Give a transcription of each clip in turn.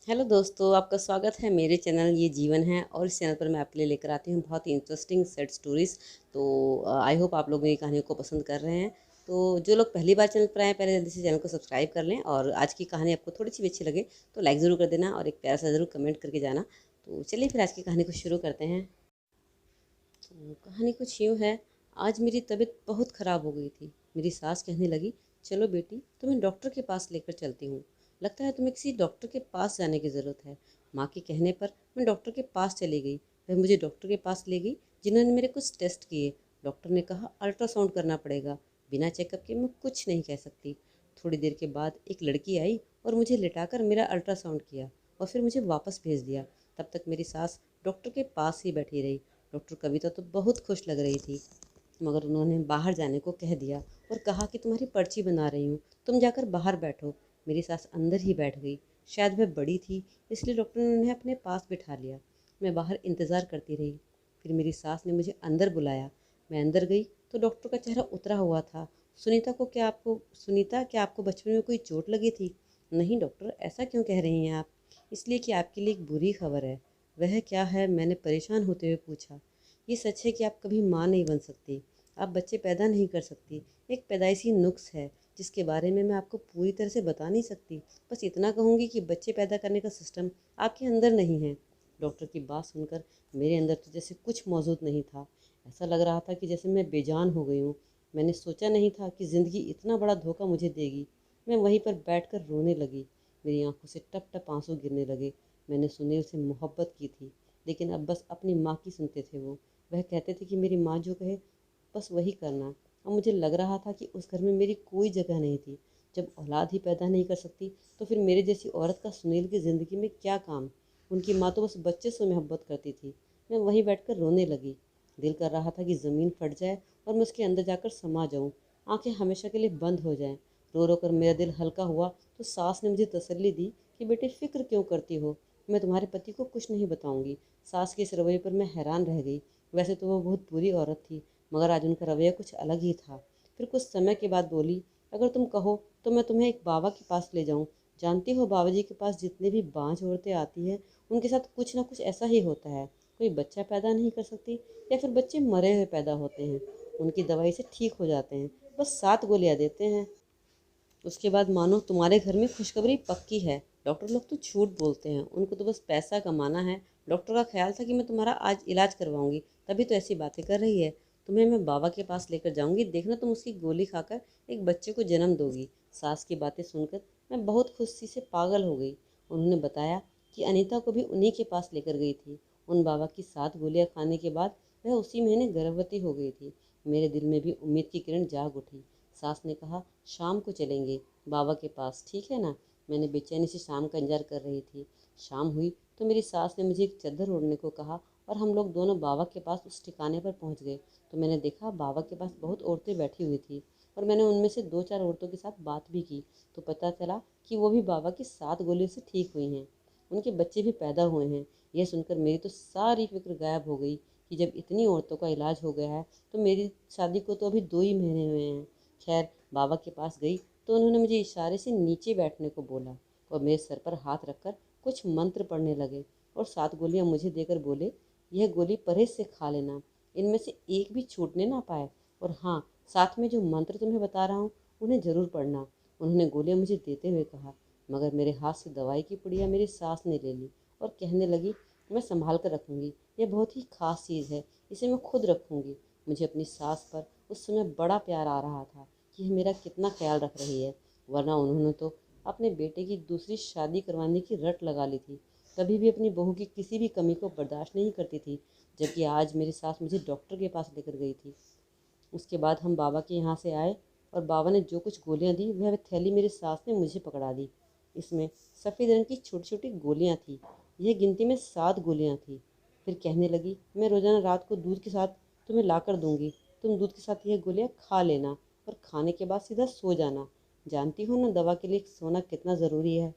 Hello दोस्तों, आपका स्वागत है मेरे चैनल ये जीवन है। और इस चैनल पर मैं आपके लिए लेकर आती हूँ बहुत ही इंटरेस्टिंग सेट स्टोरीज़। तो आई होप आप लोग मेरी कहानियों को पसंद कर रहे हैं। तो जो लोग पहली बार चैनल पर आए पहले जल्दी से चैनल को सब्सक्राइब कर लें, और आज की कहानी आपको थोड़ी सी भी अच्छी लगे तो लाइक ज़रूर कर देना और एक प्यारा सा ज़रूर कमेंट करके जाना। तो चलिए फिर आज की कहानी को शुरू करते हैं। तो कहानी कुछ यूँ है। आज मेरी तबीयत बहुत ख़राब हो गई थी। मेरी सास कहने लगी, चलो बेटी तुम्हें डॉक्टर के पास लेकर चलती हूँ। लगता है तुम्हें किसी डॉक्टर के पास जाने की ज़रूरत है। माँ के कहने पर मैं डॉक्टर के पास चली गई। वह मुझे डॉक्टर के पास ले गई, जिन्होंने मेरे कुछ टेस्ट किए। डॉक्टर ने कहा अल्ट्रासाउंड करना पड़ेगा, बिना चेकअप के मैं कुछ नहीं कह सकती। थोड़ी देर के बाद एक लड़की आई और मुझे लिटाकर मेरा अल्ट्रासाउंड किया और फिर मुझे वापस भेज दिया। तब तक मेरी सास डॉक्टर के पास ही बैठी रही। डॉक्टर कविता तो बहुत खुश लग रही थी, मगर उन्होंने बाहर जाने को कह दिया और कहा कि तुम्हारी पर्ची बना रही हूँ, तुम जाकर बाहर बैठो। मेरी सास अंदर ही बैठ गई। शायद वह बड़ी थी, इसलिए डॉक्टर ने उन्हें अपने पास बिठा लिया। मैं बाहर इंतज़ार करती रही। फिर मेरी सास ने मुझे अंदर बुलाया। मैं अंदर गई तो डॉक्टर का चेहरा उतरा हुआ था। सुनीता, क्या आपको बचपन में कोई चोट लगी थी? नहीं डॉक्टर, ऐसा क्यों कह रही हैं आप? इसलिए कि आपके लिए एक बुरी खबर है। वह क्या है? मैंने परेशान होते हुए पूछा। ये सच है कि आप कभी माँ नहीं बन सकती, आप बच्चे पैदा नहीं कर सकती। एक पैदाइशी नुक्स है जिसके बारे में मैं आपको पूरी तरह से बता नहीं सकती। बस इतना कहूँगी कि बच्चे पैदा करने का सिस्टम आपके अंदर नहीं है। डॉक्टर की बात सुनकर मेरे अंदर तो जैसे कुछ मौजूद नहीं था। ऐसा लग रहा था कि जैसे मैं बेजान हो गई हूँ। मैंने सोचा नहीं था कि ज़िंदगी इतना बड़ा धोखा मुझे देगी। मैं वहीं पर बैठकर रोने लगी। मेरी आंखों से टप टप आंसू गिरने लगे। मैंने सुनील से मोहब्बत की थी, लेकिन अब बस अपनी माँ की सुनते थे वो। वह कहते थे कि मेरी माँ जो कहे बस वही करना। अब मुझे लग रहा था कि उस घर में मेरी कोई जगह नहीं थी। जब औलाद ही पैदा नहीं कर सकती तो फिर मेरे जैसी औरत का सुनील की ज़िंदगी में क्या काम। उनकी माँ तो बस बच्चे से मोहब्बत करती थी। मैं वहीं बैठकर रोने लगी। दिल कर रहा था कि ज़मीन फट जाए और मैं उसके अंदर जाकर समा जाऊँ, आंखें हमेशा के लिए बंद हो जाएं। रो रो कर मेरा दिल हल्का हुआ तो सास ने मुझे तसल्ली दी कि बेटे फिक्र क्यों करती हो, मैं तुम्हारे पति को कुछ नहीं बताऊंगी। सास के इस रवैये पर मैं हैरान रह गई। वैसे तो वो बहुत बुरी औरत थी, मगर आज उनका रवैया कुछ अलग ही था। फिर कुछ समय के बाद बोली, अगर तुम कहो तो मैं तुम्हें एक बाबा के पास ले जाऊं। जानती हो बाबा जी के पास जितने भी बांझ औरतें आती हैं उनके साथ कुछ ना कुछ ऐसा ही होता है। कोई बच्चा पैदा नहीं कर सकती या फिर बच्चे मरे हुए पैदा होते हैं। उनकी दवाई से ठीक हो जाते हैं, बस 7 गोलियां देते हैं। उसके बाद मानो तुम्हारे घर में खुशखबरी पक्की है। डॉक्टर लोग तो झूठ बोलते हैं, उनको तो बस पैसा कमाना है। डॉक्टर का ख्याल था कि मैं तुम्हारा आज इलाज करवाऊंगी, तभी तो ऐसी बातें कर रही है। तुम्हें मैं बाबा के पास लेकर जाऊंगी, देखना तुम उसकी गोली खाकर एक बच्चे को जन्म दोगी। सास की बातें सुनकर मैं बहुत खुशी से पागल हो गई। उन्होंने बताया कि अनीता को भी उन्हीं के पास लेकर गई थी। उन बाबा की 7 गोलियां खाने के बाद वह उसी महीने गर्भवती हो गई थी। मेरे दिल में भी उम्मीद की किरण जाग उठी। सास ने कहा, शाम को चलेंगे बाबा के पास, ठीक है ना? मैंने बेचैनी से शाम का इंतजार कर रही थी। शाम हुई तो मेरी सास ने मुझे एक चादर ओढ़ने को कहा और हम लोग दोनों बाबा के पास उस ठिकाने पर पहुंच गए। तो मैंने देखा बाबा के पास बहुत औरतें बैठी हुई थी और मैंने उनमें से 2-4 औरतों के साथ बात भी की। तो पता चला कि वो भी बाबा की 7 गोलियों से ठीक हुई हैं। उनके बच्चे भी पैदा हुए हैं। यह सुनकर मेरी तो सारी फिक्र गायब हो गई कि जब इतनी औरतों का इलाज हो गया है तो मेरी शादी को तो अभी 2 ही महीने हुए हैं। खैर, बाबा के पास गई तो उन्होंने मुझे इशारे से नीचे बैठने को बोला और मेरे सर पर हाथ रखकर कुछ मंत्र पढ़ने लगे और 7 गोलियां मुझे देकर बोले, यह गोली परहेज से खा लेना, इनमें से एक भी छूटने ना पाए। और हाँ, साथ में जो मंत्र तुम्हें बता रहा हूँ उन्हें ज़रूर पढ़ना। उन्होंने गोलियां मुझे देते हुए कहा, मगर मेरे हाथ से दवाई की पुड़िया मेरी सास ने ले ली और कहने लगी, मैं संभाल कर रखूँगी, यह बहुत ही खास चीज़ है, इसे मैं खुद रखूँगी। मुझे अपनी सास पर उस समय बड़ा प्यार आ रहा था कि यह मेरा कितना ख्याल रख रही है, वरना उन्होंने तो अपने बेटे की दूसरी शादी करवाने की रट लगा ली थी। कभी भी अपनी बहू की किसी भी कमी को बर्दाश्त नहीं करती थी, जबकि आज मेरी सास मुझे डॉक्टर के पास लेकर गई थी। उसके बाद हम बाबा के यहाँ से आए और बाबा ने जो कुछ गोलियाँ दी वह थैली मेरी सास ने मुझे पकड़ा दी। इसमें सफ़ेद रंग की छोटी छोटी गोलियाँ थी। यह गिनती में 7 गोलियाँ थी। फिर कहने लगी, मैं रोज़ाना रात को दूध के साथ तुम्हें ला कर दूँगी, तुम दूध के साथ यह गोलियाँ खा लेना और खाने के बाद सीधा सो जाना। जानती हो ना दवा के लिए सोना कितना ज़रूरी है।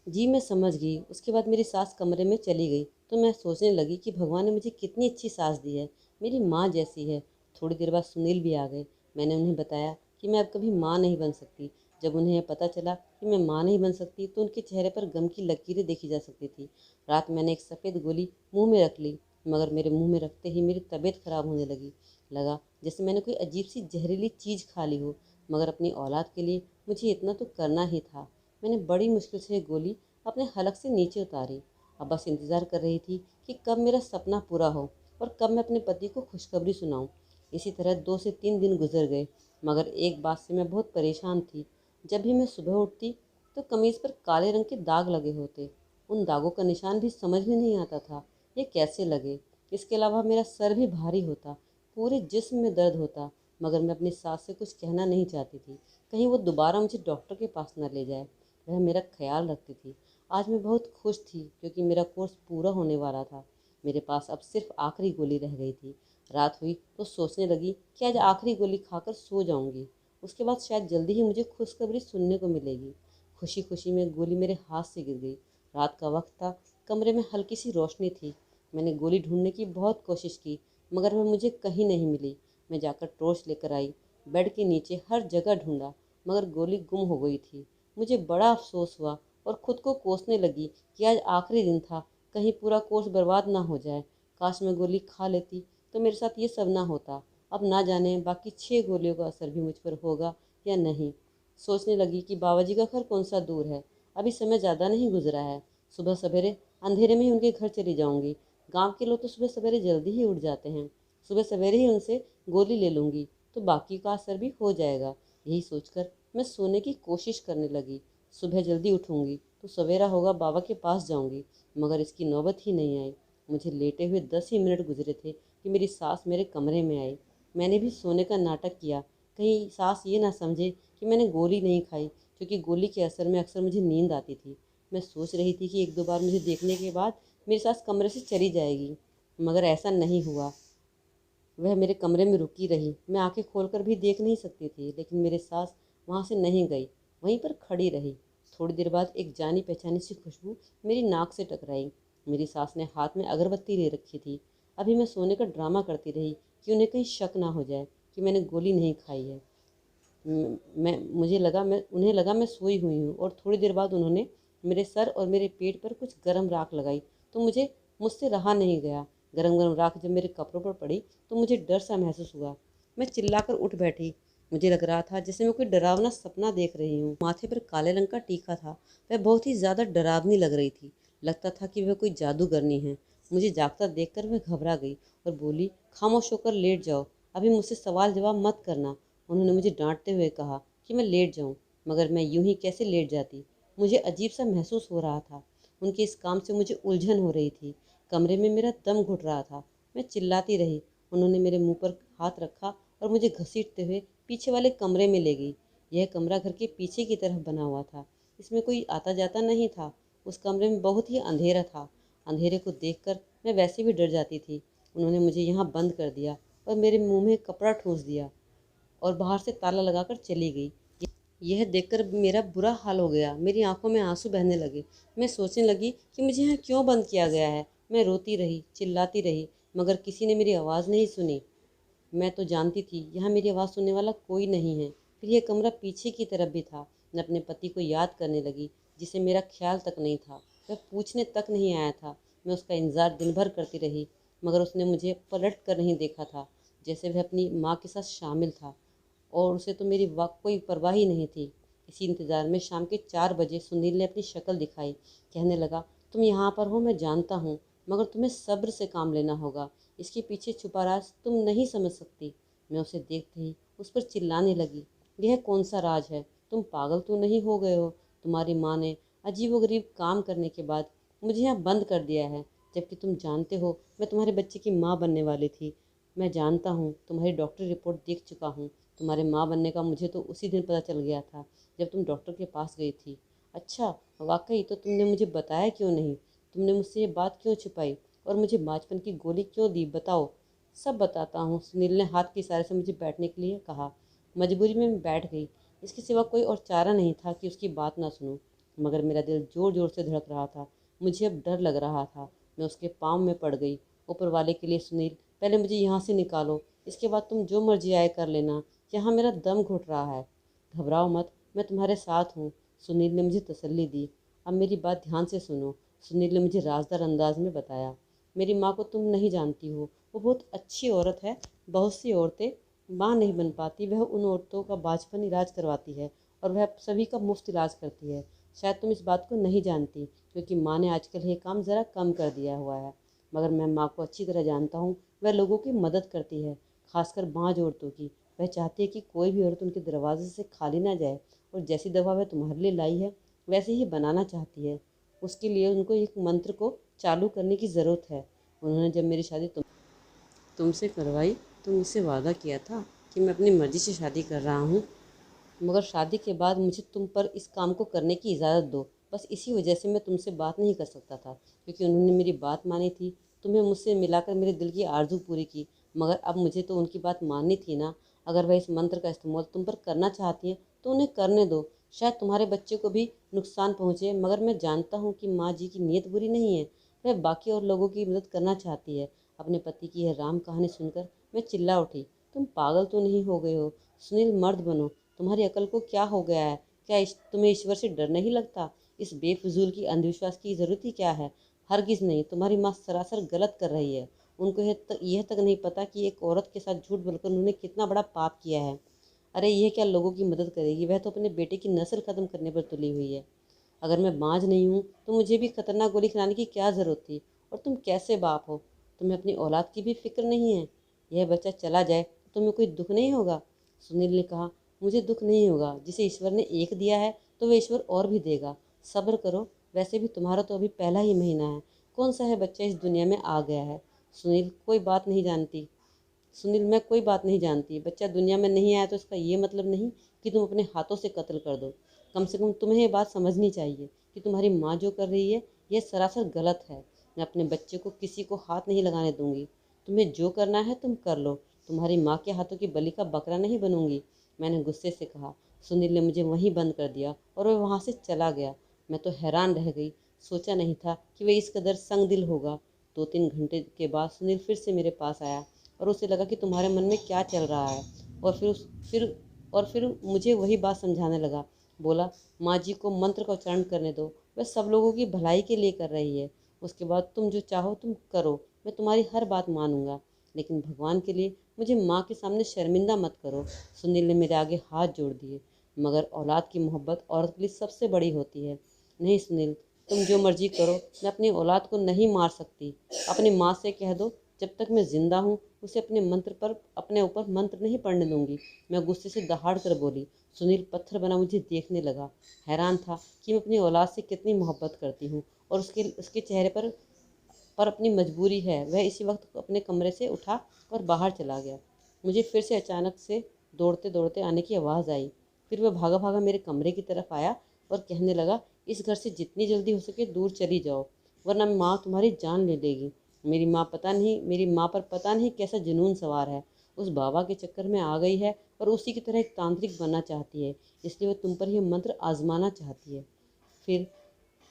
जी मैं समझ गई। उसके बाद मेरी सास कमरे में चली गई तो मैं सोचने लगी कि भगवान ने मुझे कितनी अच्छी सास दी है, मेरी माँ जैसी है। थोड़ी देर बाद सुनील भी आ गए। मैंने उन्हें बताया कि मैं अब कभी माँ नहीं बन सकती। जब उन्हें यह पता चला कि मैं माँ नहीं बन सकती, तो उनके चेहरे पर गम की लकीरें देखी जा सकती थी। रात मैंने एक सफ़ेद गोली मुंह में रख ली, मगर मेरे मुंह में रखते ही मेरी तबीयत खराब होने लगी। लगा जैसे मैंने कोई अजीब सी जहरीली चीज़ खा ली हो, मगर अपनी औलाद के लिए मुझे इतना तो करना ही था। मैंने बड़ी मुश्किल से गोली अपने हलक से नीचे उतारी। अब बस इंतज़ार कर रही थी कि कब मेरा सपना पूरा हो और कब मैं अपने पति को खुशखबरी सुनाऊं। इसी तरह 2 से 3 दिन गुजर गए, मगर एक बात से मैं बहुत परेशान थी। जब भी मैं सुबह उठती तो कमीज़ पर काले रंग के दाग लगे होते। उन दागों का निशान भी समझ में नहीं आता था ये कैसे लगे। इसके अलावा मेरा सर भी भारी होता, पूरे जिस्म में दर्द होता, मगर मैं अपनी सास से कुछ कहना नहीं चाहती थी, कहीं वो दोबारा मुझे डॉक्टर के पास न ले जाए। वह मेरा ख्याल रखती थी। आज मैं बहुत खुश थी क्योंकि मेरा कोर्स पूरा होने वाला था। मेरे पास अब सिर्फ आखिरी गोली रह गई थी। रात हुई तो सोचने लगी कि आज आखिरी गोली खाकर सो जाऊंगी, उसके बाद शायद जल्दी ही मुझे खुशखबरी सुनने को मिलेगी। खुशी खुशी में गोली मेरे हाथ से गिर गई। रात का वक्त था, कमरे में हल्की सी रोशनी थी। मैंने गोली ढूंढने की बहुत कोशिश की, मगर वह मुझे कहीं नहीं मिली। मैं जाकर टॉर्च लेकर आई, बेड के नीचे हर जगह ढूंढा, मगर गोली गुम हो गई थी। मुझे बड़ा अफसोस हुआ और खुद को कोसने लगी कि आज आखिरी दिन था, कहीं पूरा कोर्स बर्बाद ना हो जाए। काश मैं गोली खा लेती तो मेरे साथ ये सब ना होता। अब ना जाने बाकी 6 गोलियों का असर भी मुझ पर होगा या नहीं। सोचने लगी कि बाबा जी का घर कौन सा दूर है, अभी समय ज़्यादा नहीं गुजरा है। सुबह सवेरे अंधेरे में ही उनके घर चली जाऊंगी। गांव के लोग तो सुबह सवेरे जल्दी ही उठ जाते हैं। सुबह सवेरे ही उनसे गोली ले लूँगी तो बाकी का असर भी हो जाएगा। यही सोचकर मैं सोने की कोशिश करने लगी। सुबह जल्दी उठूँगी तो सवेरा होगा, बाबा के पास जाऊँगी, मगर इसकी नौबत ही नहीं आई। मुझे लेटे हुए 10 ही मिनट गुजरे थे कि मेरी सास मेरे कमरे में आई। मैंने भी सोने का नाटक किया, कहीं सास ये ना समझे कि मैंने गोली नहीं खाई, क्योंकि गोली के असर में अक्सर मुझे नींद आती थी। मैं सोच रही थी कि 1-2 बार मुझे देखने के बाद मेरी सास कमरे से चली जाएगी, मगर ऐसा नहीं हुआ। वह मेरे कमरे में रुकी रही। मैं आंखें खोलकर भी देख नहीं सकती थी, लेकिन मेरी सास वहाँ से नहीं गई, वहीं पर खड़ी रही। थोड़ी देर बाद एक जानी पहचानी सी खुशबू मेरी नाक से टकराई। मेरी सास ने हाथ में अगरबत्ती ले रखी थी। अभी मैं सोने का ड्रामा करती रही कि उन्हें कहीं शक ना हो जाए कि मैंने गोली नहीं खाई है। मैं उन्हें लगा मैं सोई हुई हूँ, और थोड़ी देर बाद उन्होंने मेरे सर और मेरे पेट पर कुछ गर्म राख लगाई तो मुझसे रहा नहीं गया। गरम गरम राख जब मेरे कपड़ों पर पड़ी तो मुझे डर सा महसूस हुआ। मैं चिल्लाकर उठ बैठी। मुझे लग रहा था जैसे मैं कोई डरावना सपना देख रही हूँ। माथे पर काले रंग का टीका था, वह बहुत ही ज़्यादा डरावनी लग रही थी। लगता था कि वह कोई जादूगरनी है। मुझे जागता देखकर वह घबरा गई और बोली, खामोश होकर लेट जाओ, अभी मुझसे सवाल जवाब मत करना। उन्होंने मुझे डांटते हुए कहा कि मैं लेट जाऊं, मगर मैं यूं ही कैसे लेट जाती। मुझे अजीब सा महसूस हो रहा था। उनके इस काम से मुझे उलझन हो रही थी। कमरे में मेरा दम घुट रहा था। मैं चिल्लाती रही। उन्होंने मेरे मुंह पर हाथ रखा और मुझे घसीटते हुए पीछे वाले कमरे में ले गई। यह कमरा घर के पीछे की तरफ बना हुआ था। इसमें कोई आता जाता नहीं था। उस कमरे में बहुत ही अंधेरा था। अंधेरे को देखकर मैं वैसे भी डर जाती थी। उन्होंने मुझे यहाँ बंद कर दिया और मेरे मुंह में कपड़ा ठूंस दिया और बाहर से ताला लगाकर चली गई। यह देखकर मेरा बुरा हाल हो गया। मेरी आंखों में आंसू बहने लगे। मैं सोचने लगी कि मुझे यहाँ क्यों बंद किया गया है। मैं रोती रही, चिल्लाती रही, मगर किसी ने मेरी आवाज़ नहीं सुनी। मैं तो जानती थी यहाँ मेरी आवाज़ सुनने वाला कोई नहीं है। फिर यह कमरा पीछे की तरफ भी था। मैं अपने पति को याद करने लगी, जिसे मेरा ख्याल तक नहीं था। वह पूछने तक नहीं आया था। मैं उसका इंतज़ार दिन भर करती रही, मगर उसने मुझे पलट कर नहीं देखा था, जैसे वह अपनी माँ के साथ शामिल था, और उसे तो मेरी कोई परवाह ही नहीं थी। इसी इंतज़ार में शाम के 4 बजे सुनील ने अपनी शक्ल दिखाई। कहने लगा, तुम यहाँ पर हो मैं जानता हूँ, मगर तुम्हें सब्र से काम लेना होगा। इसके पीछे छुपा राज तुम नहीं समझ सकती। मैं उसे देखते ही उस पर चिल्लाने लगी, यह कौन सा राज है? तुम पागल तो नहीं हो गए हो? तुम्हारी माँ ने अजीबोगरीब काम करने के बाद मुझे यहाँ बंद कर दिया है, जबकि तुम जानते हो मैं तुम्हारे बच्चे की माँ बनने वाली थी। मैं जानता हूँ, तुम्हारी डॉक्टर रिपोर्ट देख चुका हूँ। तुम्हारे माँ बनने का मुझे तो उसी दिन पता चल गया था जब तुम डॉक्टर के पास गई थी। अच्छा, वाकई? तो तुमने मुझे बताया क्यों नहीं? तुमने मुझसे ये बात क्यों छुपाई और मुझे बाचपन की गोली क्यों दी? बताओ। सब बताता हूँ। सुनील ने हाथ के इशारे से मुझे बैठने के लिए कहा। मजबूरी में मैं बैठ गई। इसके सिवा कोई और चारा नहीं था कि उसकी बात ना सुनूं, मगर मेरा दिल ज़ोर ज़ोर से धड़क रहा था। मुझे अब डर लग रहा था। मैं उसके पाँव में पड़ गई। ऊपर वाले के लिए, सुनील, पहले मुझे यहाँ से निकालो, इसके बाद तुम जो मर्जी आए कर लेना। यहाँ मेरा दम घुट रहा है। घबराओ मत, मैं तुम्हारे साथ हूँ। सुनील ने मुझे तसल्ली दी। अब मेरी बात ध्यान से सुनो, सुनील ने मुझे राजदार अंदाज में बताया। मेरी माँ को तुम नहीं जानती हो, वो बहुत अच्छी औरत है। बहुत सी औरतें माँ नहीं बन पाती, वह उन औरतों का बाजपन इलाज करवाती है और वह सभी का मुफ्त इलाज करती है। शायद तुम इस बात को नहीं जानती, क्योंकि माँ ने आजकल ये काम ज़रा कम कर दिया हुआ है। मगर मैं माँ को अच्छी तरह जानता हूँ। वह लोगों की मदद करती है, खासकर बांझ औरतों की। वह चाहती है कि कोई भी औरत उनके दरवाजे से खाली ना जाए, और जैसी दवा वह तुम्हारे लिए लाई है वैसे ही बनाना चाहती है। उसके लिए उनको एक मंत्र को चालू करने की ज़रूरत है। उन्होंने जब मेरी शादी तुमसे करवाई तो मुझसे वादा किया था कि मैं अपनी मर्ज़ी से शादी कर रहा हूँ, मगर शादी के बाद मुझे तुम पर इस काम को करने की इजाज़त दो। बस इसी वजह से मैं तुमसे बात नहीं कर सकता था, क्योंकि उन्होंने मेरी बात मानी थी। तुम्हें मुझसे मिलाकर मेरे दिल की आरज़ू पूरी की, मगर अब मुझे तो उनकी बात माननी थी ना। अगर वह इस मंत्र का इस्तेमाल तुम पर करना चाहती हैं तो उन्हें करने दो। शायद तुम्हारे बच्चे को भी नुकसान पहुँचे, मगर मैं जानता हूँ कि माँ जी की नीयत बुरी नहीं है। वह बाकी और लोगों की मदद करना चाहती है। अपने पति की यह राम कहानी सुनकर मैं चिल्ला उठी, तुम पागल तो नहीं हो गए हो? सुनील, मर्द बनो। तुम्हारी अकल को क्या हो गया है? क्या तुम्हें ईश्वर से डर नहीं लगता? इस बेफजूल की अंधविश्वास की ज़रूरत ही क्या है? हरगिज़ नहीं। तुम्हारी माँ सरासर गलत कर रही है। उनको यह तक नहीं पता कि एक औरत के साथ झूठ बोलकर उन्होंने कितना बड़ा पाप किया है। अरे यह क्या लोगों की मदद करेगी? वह तो अपने बेटे की नस्ल ख़त्म करने पर तुली हुई है। अगर मैं बाँझ नहीं हूँ तो मुझे भी खतरनाक गोली खिलाने की क्या ज़रूरत थी? और तुम कैसे बाप हो? तुम्हें अपनी औलाद की भी फिक्र नहीं है? यह बच्चा चला जाए तो तुम्हें कोई दुख नहीं होगा? सुनील ने कहा, मुझे दुख नहीं होगा। जिसे ईश्वर ने एक दिया है तो वह ईश्वर और भी देगा। सब्र करो। वैसे भी तुम्हारा तो अभी पहला ही महीना है। कौन सा है बच्चा इस दुनिया में आ गया है? सुनील, कोई बात नहीं जानती। सुनील, मैं कोई बात नहीं जानती। बच्चा दुनिया में नहीं आया तो इसका ये मतलब नहीं कि तुम अपने हाथों से कत्ल कर दो। कम से कम तुम्हें ये बात समझनी चाहिए कि तुम्हारी माँ जो कर रही है यह सरासर गलत है। मैं अपने बच्चे को किसी को हाथ नहीं लगाने दूंगी। तुम्हें जो करना है तुम कर लो। तुम्हारी माँ के हाथों की बलि का बकरा नहीं बनूंगी, मैंने गुस्से से कहा। सुनील ने मुझे वहीं बंद कर दिया और वह वहाँ से चला गया। मैं तो हैरान रह गई। सोचा नहीं था कि वह इस कदर संग दिल होगा। 2-3 घंटे के बाद सुनील फिर से मेरे पास आया और उसे लगा कि तुम्हारे मन में क्या चल रहा है। और फिर मुझे वही बात समझाने लगा। बोला, माँ जी को मंत्र का उच्चारण करने दो, वह सब लोगों की भलाई के लिए कर रही है। उसके बाद तुम जो चाहो तुम करो, मैं तुम्हारी हर बात मानूंगा, लेकिन भगवान के लिए मुझे माँ के सामने शर्मिंदा मत करो। सुनील ने मेरे आगे हाथ जोड़ दिए। मगर औलाद की मोहब्बत औरत के लिए सबसे बड़ी होती है। नहीं सुनील, तुम जो मर्जी करो, मैं अपनी औलाद को नहीं मार सकती। अपनी माँ से कह दो जब तक मैं जिंदा हूँ उसे अपने ऊपर मंत्र नहीं पढ़ने दूंगी। मैं गुस्से से दहाड़ कर बोली। सुनील पत्थर बना मुझे देखने लगा। हैरान था कि मैं अपनी औलाद से कितनी मोहब्बत करती हूँ, और उसके चेहरे पर अपनी मजबूरी है। वह इसी वक्त अपने कमरे से उठा और बाहर चला गया। मुझे फिर से अचानक से दौड़ते दौड़ते आने की आवाज़ आई। फिर वह भागा भागा मेरे कमरे की तरफ आया और कहने लगा, इस घर से जितनी जल्दी हो सके दूर चली जाओ, वरना माँ तुम्हारी जान ले लेगी। मेरी माँ पर पता नहीं कैसा जुनून सवार है। उस बाबा के चक्कर में आ गई है और उसी की तरह एक तांत्रिक बनना चाहती है, इसलिए वह तुम पर यह मंत्र आजमाना चाहती है। फिर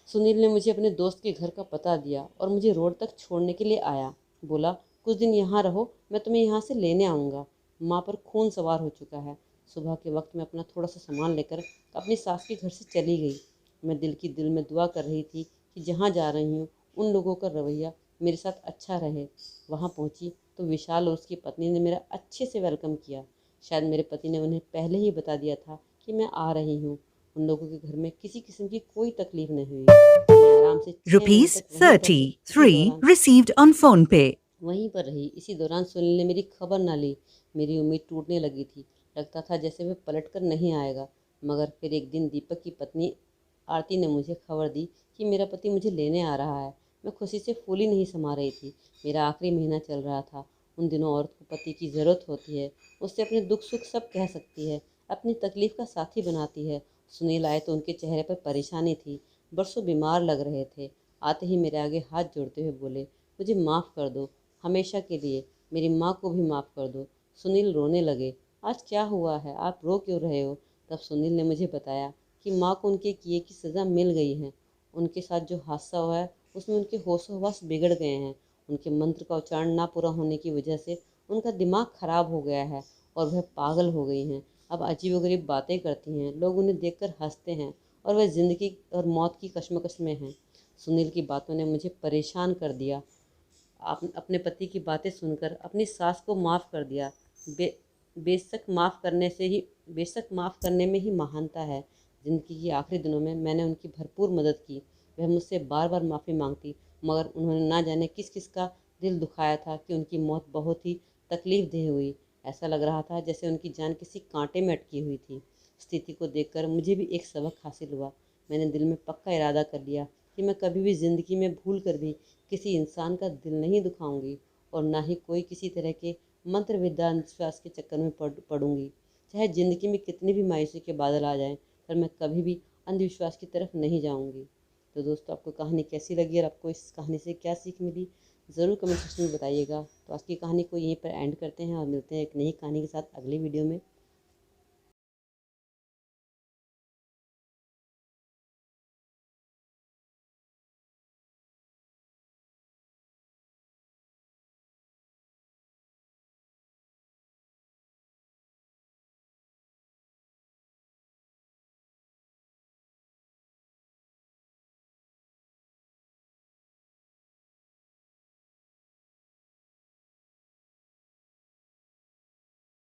सुनील ने मुझे अपने दोस्त के घर का पता दिया और मुझे रोड तक छोड़ने के लिए आया। बोला, कुछ दिन यहाँ रहो, मैं तुम्हें यहाँ से लेने आऊँगा। माँ पर खून सवार हो चुका है। सुबह के वक्त मैं अपना थोड़ा सा सामान लेकर अपनी सास के घर से चली गई। मैं दिल में दुआ कर रही थी कि जहाँ जा रही हूँ उन लोगों का रवैया मेरे साथ अच्छा रहे। वहाँ पहुँची तो विशाल और उसकी पत्नी ने मेरा अच्छे से वेलकम किया। शायद मेरे पति ने उन्हें पहले ही बता दिया था कि मैं आ रही हूँ। उन लोगों के घर में किसी किस्म की कोई तकलीफ नहीं हुई। मैं आराम से 6 महीने Rupees तक वहीं पर रही। इसी 33 दौरान received on PhonePe. वहीं पर रही। इसी दौरान सुनील ने मेरी खबर ना ली। मेरी उम्मीद टूटने लगी थी। लगता था जैसे वह पलट कर नहीं आएगा। मगर फिर एक दिन दीपक की पत्नी आरती ने मुझे खबर दी कि मेरा पति मुझे लेने आ रहा है। मैं खुशी से फूली नहीं समा रही थी। मेरा आखिरी महीना चल रहा था। उन दिनों औरत को पति की ज़रूरत होती है। उससे अपने दुख सुख सब कह सकती है, अपनी तकलीफ़ का साथी बनाती है। सुनील आए तो उनके चेहरे पर परेशानी थी। बरसों बीमार लग रहे थे। आते ही मेरे आगे हाथ जोड़ते हुए बोले, मुझे माफ़ कर दो, हमेशा के लिए। मेरी माँ को भी माफ़ कर दो। सुनील रोने लगे। आज क्या हुआ है? आप रो क्यों रहे हो? तब सुनील ने मुझे बताया कि माँ को उनके किए की सज़ा मिल गई है। उनके साथ जो हादसा हुआ है उसमें उनके होश हवास बिगड़ गए हैं। उनके मंत्र का उच्चारण ना पूरा होने की वजह से उनका दिमाग खराब हो गया है और वह पागल हो गई हैं। अब अजीबोगरीब बातें करती हैं। लोग उन्हें देखकर हंसते हैं और वह ज़िंदगी और मौत की कशमकश में हैं। सुनील की बातों ने मुझे परेशान कर दिया। आप अपने पति की बातें सुनकर अपनी सास को माफ़ कर दिया। बे बेशक माफ़ करने में ही महानता है। ज़िंदगी के आखिरी दिनों में मैंने उनकी भरपूर मदद की। वह मुझसे बार बार माफ़ी मांगती, मगर उन्होंने ना जाने किस किस का दिल दुखाया था कि उनकी मौत बहुत ही तकलीफ देह हुई। ऐसा लग रहा था जैसे उनकी जान किसी कांटे में अटकी हुई थी। स्थिति को देखकर मुझे भी एक सबक हासिल हुआ। मैंने दिल में पक्का इरादा कर लिया कि मैं कभी भी ज़िंदगी में भूल कर भी किसी इंसान का दिल नहीं दुखाऊंगी, और ना ही कोई किसी तरह के मंत्र विद्या अंधविश्वास के चक्कर में पड़ूंगी। चाहे ज़िंदगी में कितनी भी मायूसी के बादल आ जाएं, पर मैं कभी भी अंधविश्वास की तरफ नहीं जाऊंगी। तो दोस्तों, आपको कहानी कैसी लगी और आपको इस कहानी से क्या सीख मिली, ज़रूर कमेंट सेक्शन में बताइएगा। तो आज की कहानी को यहीं पर एंड करते हैं और मिलते हैं एक नई कहानी के साथ अगली वीडियो में।